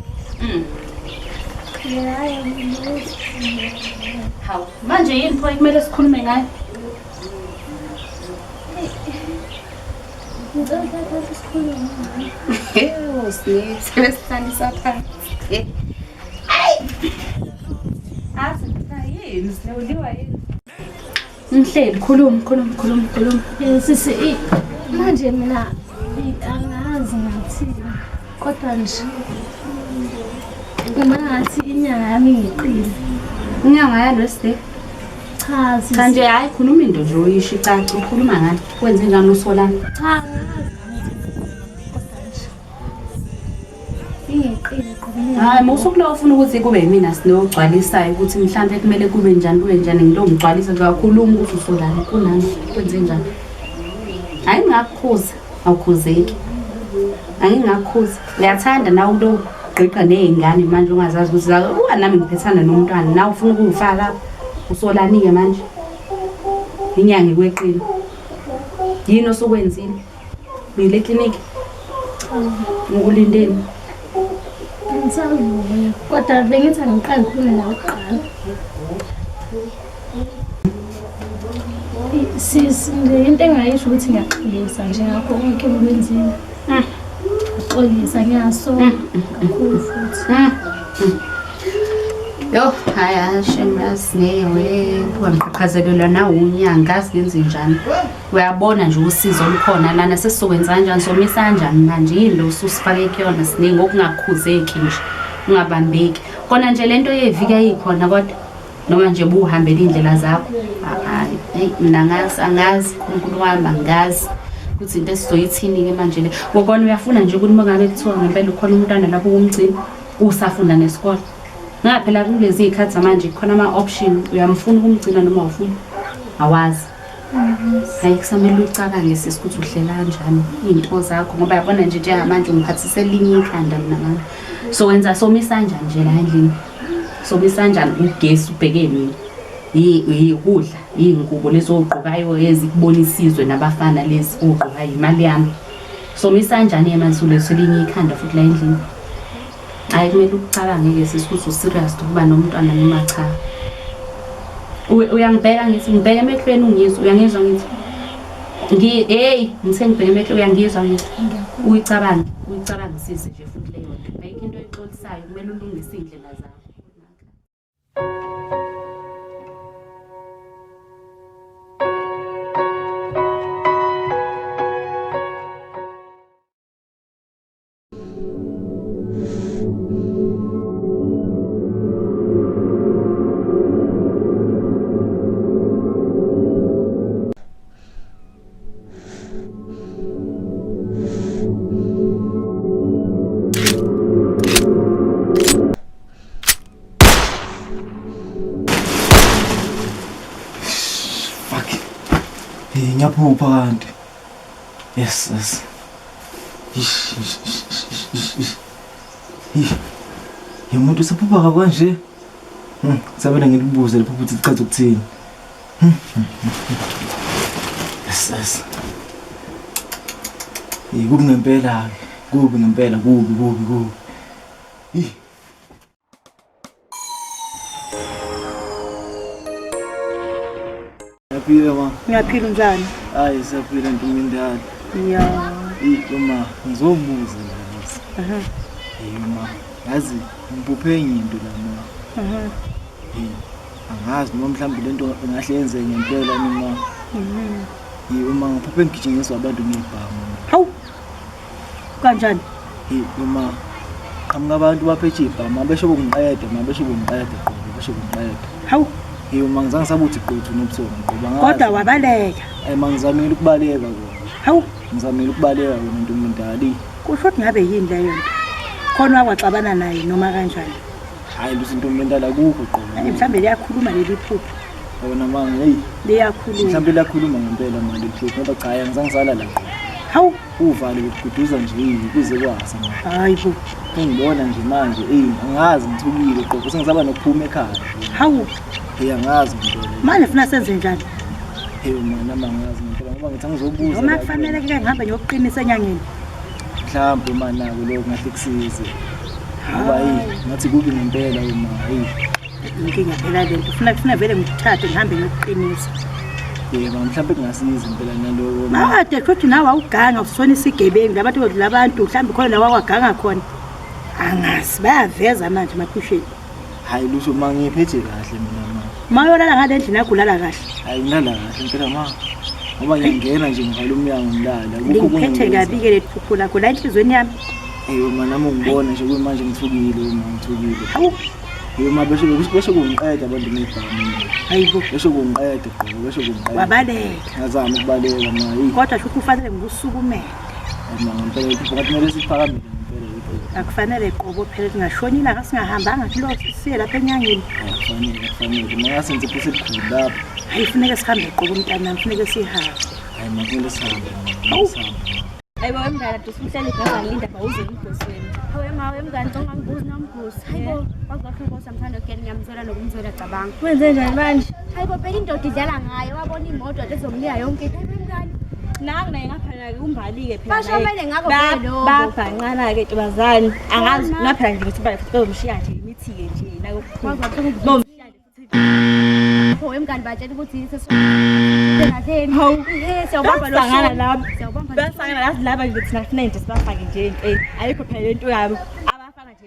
Hawu, manje yini point kumele sikhulume ngayo? Ngicela ukuthi sikhulume ngayo. Sebesihlalisa phansi. Yini sinewuliwa yini? Mhleli khuluma. Sisi manje mina angazi ngathi kodwa nje uma ngathi inyanga yami ngiqile. Inyanga yalweside? Cha nje hayi khuluma into nje uyisho icaci ukhuluma ngani? Kwenze njani uSolana? Cha ngiqile qhubeka. Hayi musukulo ufuna ukuthi kube yimina sinogcwalisayo ukuthi mhlambe kumele kube njani ngilongigcwalisa kakhuluma ukuthi uSolana kunani kwenze njani? Hayi ngakukhuza awukhuzeki. Angingakukhuza. Ngiyathanda nawe lo gqiqa nezingane manje ungazazi ukuthi uba nami ngiphethana nomntwana nawe ufuna ukufaka lapha uSolanike manje. Inyanga ikweqile. Yini osukwenzile? Ngile clinic. Ngokulindeni. Ngizawubuya kodwa bengithi angiqali khona la uqala. Sisi into engayisho ukuthi ngiyaxolisa nje ngakho konke okwenzile. Xolisa ngiyasonga kakhulu futhi. Yo, haya shemasinewe wamqhaqhazelelwa nawo unyanga asenze njani. Uyabona nje usizo likhona lana sesizokwenza kanjani somisa kanjani manje yini lo ususifake kuyona siningi okungakhuzeki nje. Ungabambeki. Kona nje lento yevika yikhona kodwa noma nje buhambela indlela zakho. Hayi mina angazi uNkulunkulu wami angazi. Ukuthi into esizoyithini ke manje le ngokona uyafuna nje ukuthi mangabe kuthiwa ngempela ukhona umntwana lapho kumgcina usafunda nesikole ngaphela kulezi izikhathi manje khona ama option uyamfuna ukumgcina noma ufuna awazi hayi kusamele ucabange sisikuthi uhlela kanjani into zakho ngoba yabona nje njengamanje ungiphathise elinye ikhanda mina manje so wenza somisa kanjani nje la endlini somisa kanjani ugesi ubheke mina ukudla ingubo lezo ogqokayo ezikubonisizwe nabafana lezi ogqoka imali yami somisa kanjani emanzule selinye ikhanda futhi la endlini hayi kumele ucabange ke sisikuthi userious ukuba nomntwana noma cha uyangibheka ngithi ngibheke emehlweni ungizwa uyangizwa ngithi ngithe ngibheke emehlweni uyangizwa ngithi uyicabangisise nje futhi leyo nto ayikho into exolisayo kumele ulungise indlela zakho. Ngiyaphupha kanti. Yes. Umuntu usaphupha kanje. Sabena ngikubuze lapho ukuthi ichaza ukuthini. Yes. Kubi ngempela ke. Kubi ngempela, kubi. Yaphila ma. Ngiyaphila njani? Hayi saphila ntomindala. Ya. Uma ngizobuza la. Ma. Yazi ngibuphe into la ma. Angazi noma mhlawumbe lento engahle yenze ngempela noma. Uma ngiphuphe ngigijinyiswa abantu ngebhamu. Hawu. Kanjani? Uma qhamuka abantu baphethe ibhamu besho kungiqeda, Hawu. Uma ngizange sabuthi gqothu nobuthongo ngoba ngazi. Kodwa wabaleka. Mangizamile ukubaleka kona. Hawu. Ngizamile ukubaleka kona into omndala. Kusho ukuthi ngabe yini leyo nto? Khona wakwaxabana naye noma kanjani? Hayi lusinto omndala kukho qobo. Mhlambe liyakhuluma leli phupho. Yona manje liyakhuluma. Mhlambe liyakhuluma ngempela manje phupho ngoba cha ngizange sala la. Hawu uvale ukududuza nje kuze kwasa manje. Hayi bo. Ngibona nje manje angazi ngithukile qobo sengisaba nokuphuma ekhaya. Hawu angazi ngempela. Manje ufuna senze njani? Mina mangazi ngempela ngoba ngithi ngizobuza. Noma kufanele ke ngihambe ngiyokuqinisa enyangeni. Mhlawumbe manako lokho ngahle kusize. Ngoba ngathi kubi ngempela uma inkinga phela lento ufuna vele ngithathe ngihambe ngiyokuqinisa. Mhlawumbe kungasiza impela naloko. Made futhi nawe awuganga usona isigebengu labantu mhlawumbe khona nawe waganga khona. Angazi bayaveza manje maphusheni. Hayi lusho mangiphethe kahle mina ma. Mayolala ngale ndlela yakulala kahle. Hayi ngilala kahle impela ma. Ngoba ngiyangena nje ngivala umnyango ngilala. Ngiphethe kabi ke lethuphula lakho la enhlizweni yami. Uma nami ungibona nje manje ngithukile. Hawu. Uma besho kungiqeda abantu ngebhamu. Hayibo. Besho kungiqeda qobo, besho kungiqeda. Wabaleka. Ngazama ukubaleka ma. Kodwa sho kufanele ngikusukumele. Ngempela phakathi manje siphakamile ngempela. Akufanele qobo phela singashoni ilanga singahambanga kilo siye lapha enyangeni. Kufanele mangasenze phose elikhulu lapha. Hayi kufanele sihambe qobo mntanami kufanele sihambe. Hayi makumele sihambe. Hayibo wemngane dusuhleli igama Linda bawuze emgosweni. Hawu wemngane ongangibuzi nombuzi. Hayibo wakho inkosi amthanda ukugena ngiyamzwela nokumzwela cabanga. Wenze njani manje? Hayibo phela indoda idlala ngayo wabona imoto lezomnika yonke into. Hayibo wemngane naku naye ngaphana ke umbalike phela. Bashomele ngakho phela lokho. Babhanqana ke ntobazane. Angazi naphela nje ukuthi bazomshiya nje imithi ke nje nako. Bomshiya nje futhi. Wemngane batshela ukuthi sesona. Hawu siyawubamba lo sangana lapha. Basangana laba nje thina sifuna into sibafake nje into ayikho phela lento yabo abafaka nje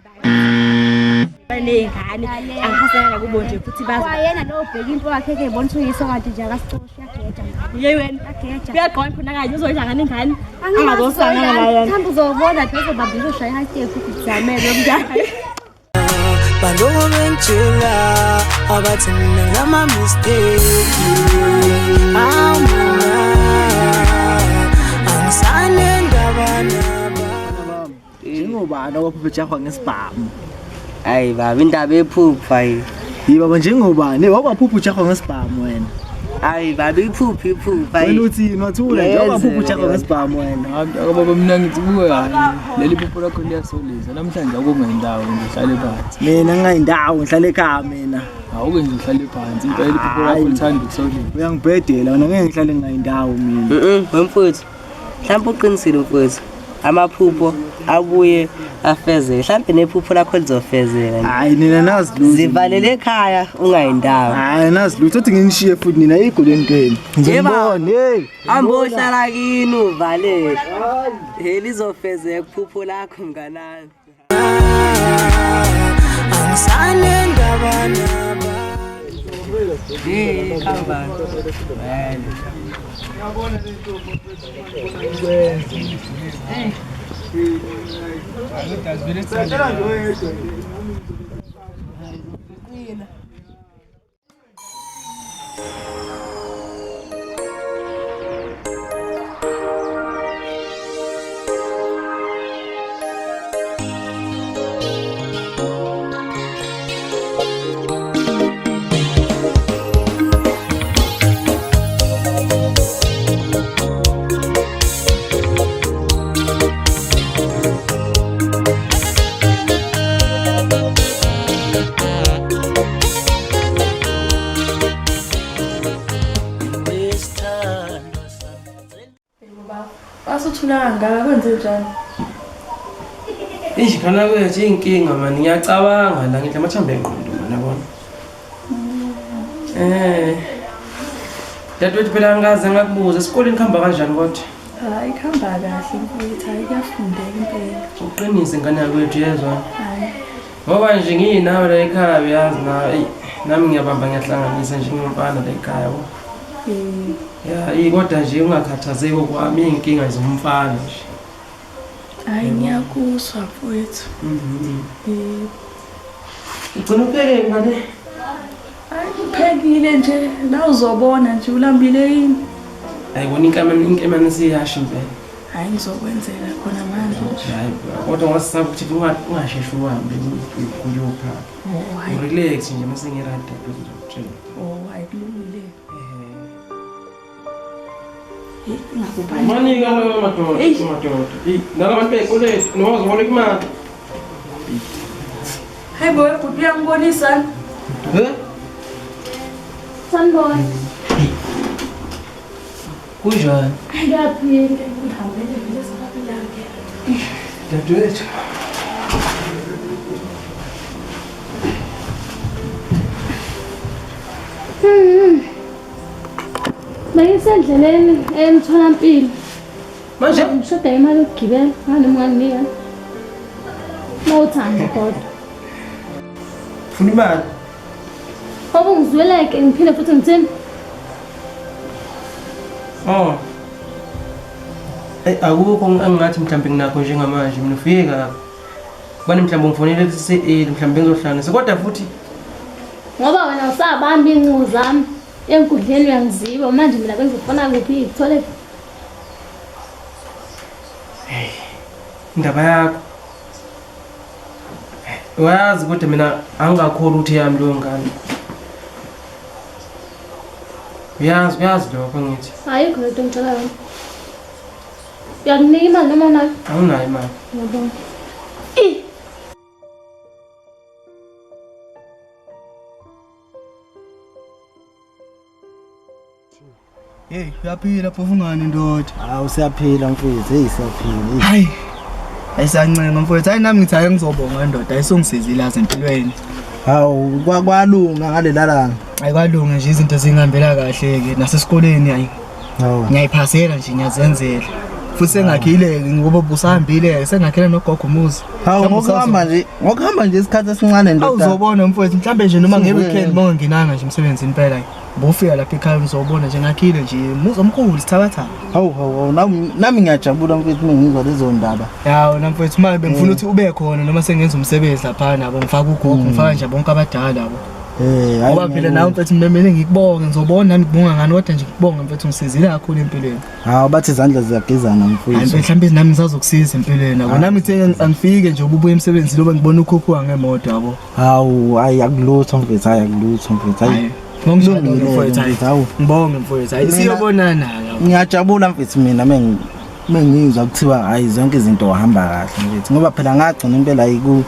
banengane angihasana kubo nje futhi bazi wayena lo bheka impilo yakhe ke ibona uyiso kanti nje akasicosha yageja yey wena ageja uyaqonda khona kanje uzoyidla ngani ingane angazosangana la yena mhlawumbe uzobona phezulu babizwe shaya high step ukuzamela umntana baloko bengitshela abathi mina ngama mistake angisane ndaba naba njengobani owaphupha jahwa ngesibhamu. Hayi baba indaba ephupha yi. Baba njengobani waphupha jahwa ngesibhamu wena. Hayi baba iphupha wena uthini wathula nje waphupha jahwa ngesibhamu wena. Akababa mina ngizibuke kahle leli phupho lakho liyasolisa namhlanje akungendawo ngihlale phansi. Mina ngayindawo ngihlale ekhaya mina. Awuke nje uhlale phansi impela leli phupho lakho lithanda ukusolisa. Uyangibhedela wena ngeke ngihlale ngayindawo mina. Wemfuthu mhlawumbe uqinisile mfuthu amaphupho abuye afezeke mhlawumbe nephupho lakho lizofezeka. Hayi nina nazi lutho zivalele ekhaya ungayindawo. Hayi nazi lutho uthi nginishiye futhi nina igolentweni ngizobona ambohlala kini uvalele lizofezeka iphupho lakho mnganami. angisane ndaba naba khamba yabona lento uphuthula kangaka kwenze njani? Ishi khona kwethu inkinga mani ngiyacabanga la ngidla amathamba engqondo mana bona. Dadewethu phela ngaze ngakubuza esikoleni khamba kanjani kodwa? Hayi khamba kahle mfowethu, hayi kuyafundeka impela. Uqinise ngane yakwethu yezwa. Hayi. Ngoba nje ngiyinawe la ekhaya uyazi na nami ngiyabamba ngiyahlanganisa nje ngomfana la ekhaya yabo. Ya kodwa nje ungakhathazeki kwami inkinga zomfana nje. Hayi ngiyakuzwa mfowethu. Ugcina upheke ngane? Hayi uphekile nje, la uzobona nje ulambile yini? Ayibona inkemane siyasho impela. Hayi ngizokwenzela khona manje nje. Hayi kodwa ngasisaba ukuthi ungasheshi uhambe kuyopha. Relax nje mase ngirada phezulu. Hayi kulungile. Manika lo madoda. Nalabantu bekoleti nowazohola imali. Hayi boy, uyangibonisa? Sanboy. Kunjani? Ngiyaphinda ngihambele vele sababilake. Dadewethu. Mayisendleleni emtholampilo. Manje ngishoda imali yokugibela, ngani munganginika? Mawuthanda kodwa. Funa imali? Ngoba ngizweleke ngiphinde futhi ngithini? Akukho angathi mhlawumbe nginakho njengamanje mina ufika. Bani mhlawumbe ngifonele ekuseni mhlawumbe ngizohlanganisa kodwa futhi Ngoba wena usabamba inqubo zami enkundleni uyangiziba manje mina bengizofuna kuphi ithole. Indaba yakho. Wayazi kodwa mina angakholwa ukuthi yami lo ngane. Uyazi lokho ngithi. Ayikho into ngicela yona. Uyanginika imali noma unayo? Awunayo imali. Ngiyabonga. Hey, uyaphila phofungani ndoda? Hawu siyaphila mfowethu, siyaphila. Hayi. Ayisancenga mfowethu, hayi nami ngithi ake ngizobonga ndoda, ayisongisizile empilweni. Hawu kwalunga ngalela langa. Hayi kwalunga nje izinto zingihambela kahle ke nasesikoleni hayi. Hawu. Ngiyayiphasela nje ngiyazenzela. Futhi sengakhile ngoba busahambile sengakhela nogogo umuzi. Hawu ngokuhamba nje isikhathi esincane ndoda. Awuzobona mfowethu mhlambe nje noma ngeweekend monginanga nje emsebenzini phela. Bofika lapha ekhaya ngizobona nje ngakhile nje muzo omkhulu sithabatha. Hawu nami ngiyajabula mfowethu ngizwa lezo ndaba. Yawo namfowethu manje bengifuna ukuthi ube khona noma sengenza umsebenzi lapha nabo ngifaka ugogo ngifaka nje bonke abadala labo. Ngoba phela nawe mfethu mina ngikubonga ngizobona nami ngibonga ngani kodwa nje ngikubonga mfethu ngisizile kakhulu empilweni. Hawu bathi izandla ziyagezana mfowethu. Hayi mhlawumbe nami ngisazokusiza empilweni yabo. Nami ngithe angifike nje ubuye emsebenzini lobe ngibona ukhokho ngemoto yabo. Hawu akulutho mfethu akulutho mfethu. Hayi ngongizolungile mfowethu. Hawu ngibonge mfowethu. Hayi siyobonana. Ngiyajabula mfethu mina mengizwa kuthiwa hayi zonke izinto wahamba kahle mfethu ngoba phela ngagcina impela ayiku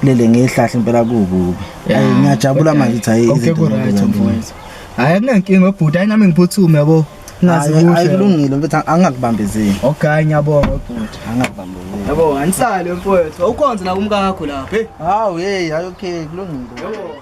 lele ngehlahla impela kububi. Hayi ngiyajabula manje hayi izinto mfowethu. Hayi akunankinga obhuti hayi nami ngiphuthume yabo. Ngazi kuhle. Hayi kulungile mfethu angakubambezeli. Okay ngiyabonga obhuti. Angakubambezeli. Yabo anisale mfowethu. Awukhonze la kumkakho lapha. Hawu hey hayi okay kulungile. Yabo.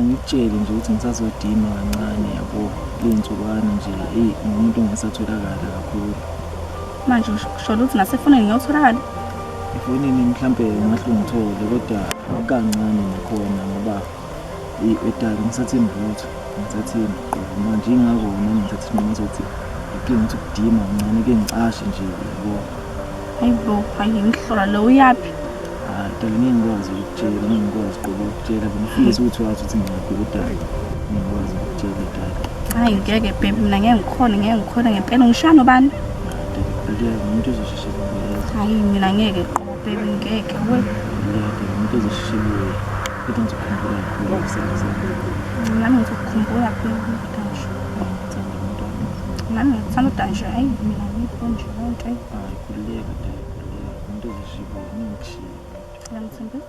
Ngitshele nje ukuthi ngisazodima kancane yabo lensukwana nje umuntu ongasatholakala kakhulu manje usho ukuthi nasefonini ngiyotholakala efonini mhlambe ngahle ngithole kodwa kancane nakhona ngoba edala ngisathemba ukuthi ngisathemba manje ingakona ngisathi noma ngizothi inkinga ukuthi ukudima kancane ke ngicashe nje yabo hayibo ngihlola lo uyapi Dala ngingikwazi ukutshela ngingikwazi ukutshela ngifisa ukuthi wazi ukuthi ngiyakudala ngikwazi ukutshela dala hayi ngeke baby mina ngeke ngikhona ngempela ngishano bani khuleka umuntu uzosheshe kubuye. Hayi mina ngeke qobo baby ngeke we. Ngeke umuntu uzosheshe kubuye. Kodwa ngizokhumbula kakhulu ikusasa. Nami ngizokukhumbula baby Tansha. Nami ngithanda uTansha hayi mina ngipho nje lonke. Hayi khuleka dad. Umuntu uzosheshe kubuye ngingishilo. Ngiyamthemba.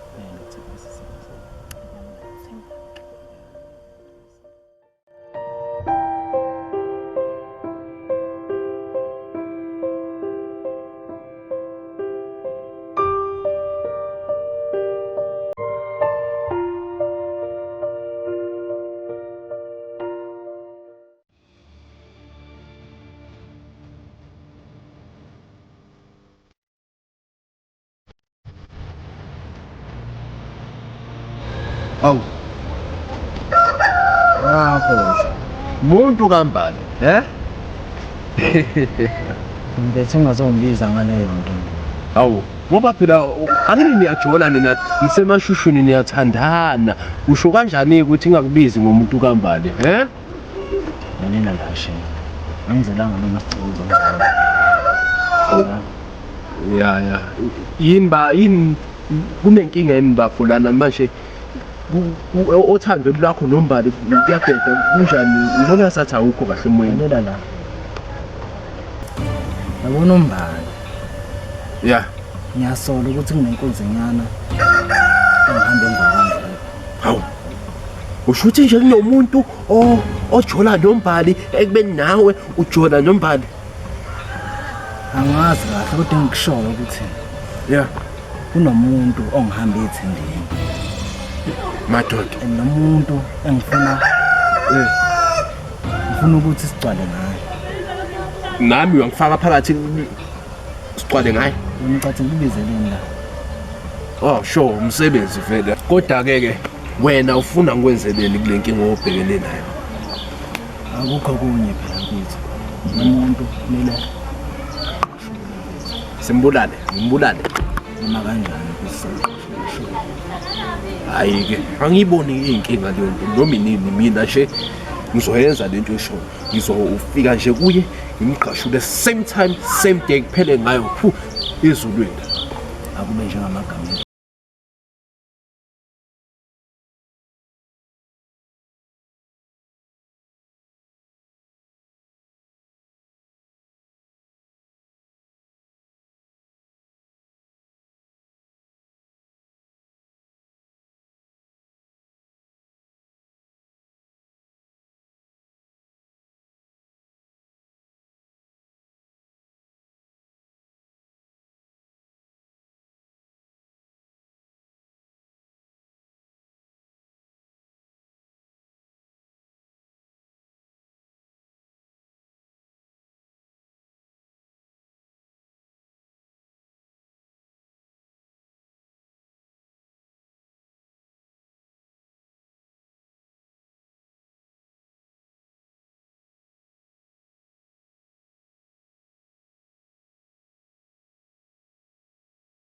Awu. Muntu kambani, Ngibethe ngazombiza ngaleyo nto. Awu, ngoba phela anini niyajola nina nisemashushuni niyathandana. Usho kanjani ukuthi ngakubizi ngomuntu kambani, Nina lashe. Angizelanga noma sicela. Ya. Yini kunenkinga yini bafulana manje othando lwakho nombali kuyabheda kunjani noma sathi awukho kahle emoyeni Lalela la. Yabona umbali. Ya. Ngiyasola ukuthi nginenkonzinyana. Ngihambe emva. Hawu. Usho ukuthi nje kunomuntu ojola nombali ekubeni nawe ujola nombali. Angazi kahle kodwa ngikushoyo ukuthi kunomuntu ongihamba ethendeni. Madoda. Nomuntu engifuna ukuthi sigcwale ngaye. Nami uyangifaka phakathi sigcwale ngaye. Ngicathi ngibizeleni la. Sure umsebenzi vele. Kodwa ke wena ufuna ngikwenzeleni kule nkinga obhekene nayo? Akukho kunye phela mfethu. Umuntu kumele simbulale. Noma kanjani kusasa. Hayi ke angiyiboni inkinga leyo nto noma inini mina nje ngizoyenza lento esho ngizofika nje kuye ngimqashule same time same day kuphele ngayo ezulwini akube njengamagama